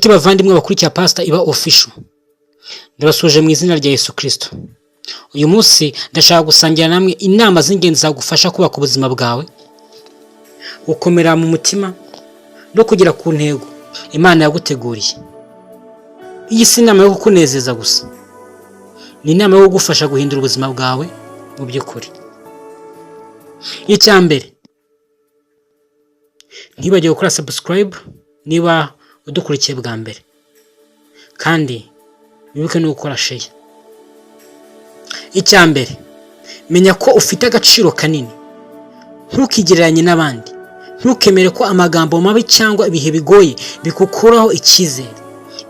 Nshuti bavandimwe bakurikira Pastor Iba Official, ndabasuje mu izina rya Yesu Kristo. Uyu munsi ndashaka gusangira namwe inama z'ingenzi zagufasha kubaka ubuzima bwawe, gukomera mu mutima no kugera ku ntego Imana yaguteguriye. Iyi si inama yo kukunezeza gusa, ni inama yo kugufasha guhindura ubuzima bwawe mu by'ukuri. Icyambere, ntibagire gukora subscribe niba udukurikiye bwa mbere, kandi wibuke no gukora share. Icyambere, menya ko ufite agaciro kanini. Ntukigereranye n'abandi, ntukemere ko amagambo mabi cyangwa ibihe bigoye bikukuraho icyizere.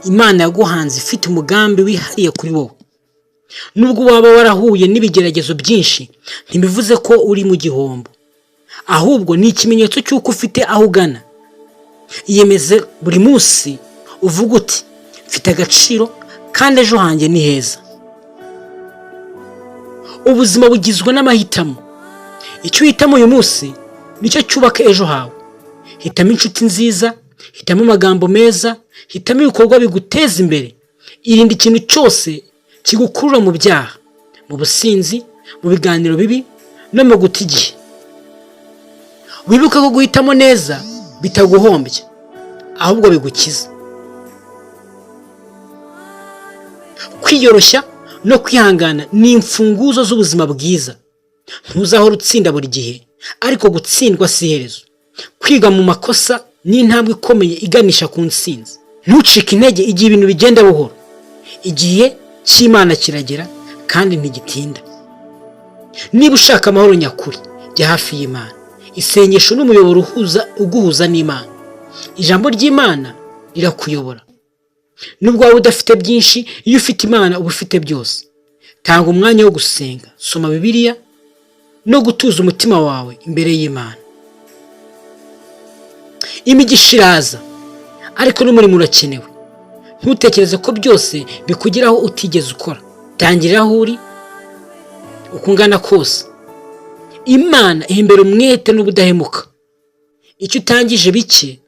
Imana yaguhanze ifite umugambi wihariye kuri wowe. Nubwo waba warahuye n'ibigeragezo byinshi, ntibivuze ko uri mu gihombo, ahubwo ni ikimenyetso cy'uko ufite aho ugana. Iyemeze buri munsi uvuga uti mfite agaciro kandi ejo hanjye ni heza. Ubuzima bugizwe n'amahitamo. Icyo uhitamo uyu munsi nicyo cyubaka ejo hawe. Hitamo inshuti nziza, hitamo amagambo meza, hitamo ibikorwa biguteza imbere. Irinde ikintu cyose kigukurura mu byaha, mu businzi, mu biganiro bibi no mu guta igihe. Wibuke ko guhitamo neza bitaguhombya, ahubwo bigukiza. Kwiyoroshya no kwihangana ni imfunguzo z'ubuzima bwiza. Ntuzahora utsinda buri gihe, ariko gutsindwa si iherezo. Kwiga mu makosa ni intambwe ikomeye iganisha ku ntsinzi. Ntucike intege igihe ibintu bigenda buhoro. Igihe cy'Imana kiragera kandi ntigitinda. Niba ushaka amahoro nyakuri, jya hafi y'Imana. Isengesho n'umuyoboro uguhuza n'Imana. Ijambo ry'Imana rirakuyobora. Nubwo waba udafite byinshi, iyo ufite Imana uba ufite byose. Tanga umwanya wo gusenga, soma Bibiliya no gutuza umutima wawe imbere y'Imana. Imigisha iraza, ariko n'umurimo urakenewe. Ntutekereze ko byose bikugeraho utigeze ukora. Tangirira aho uri, uko ungana kose. Imana ihembera umwete n'ubudahemuka. Icyo utangije bike,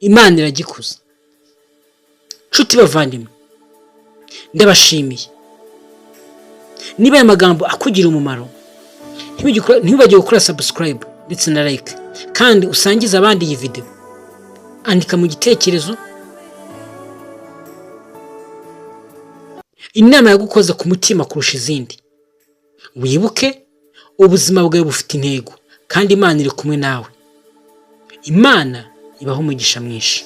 Imana iragikuza. Nshuti bavandimwe, ndabashimiye. Niba aya magambo akugira umumaro, ntibagire gukora subscribe ndetse na like, kandi usangize abandi iyi video. Andika mu gitekerezo inama yagukoze ku mutima kurusha izindi. Wibuke ubuzima bwawe bufite intego, kandi Imana iri kumwe nawe. Imana ibaho umugisha mwinshi.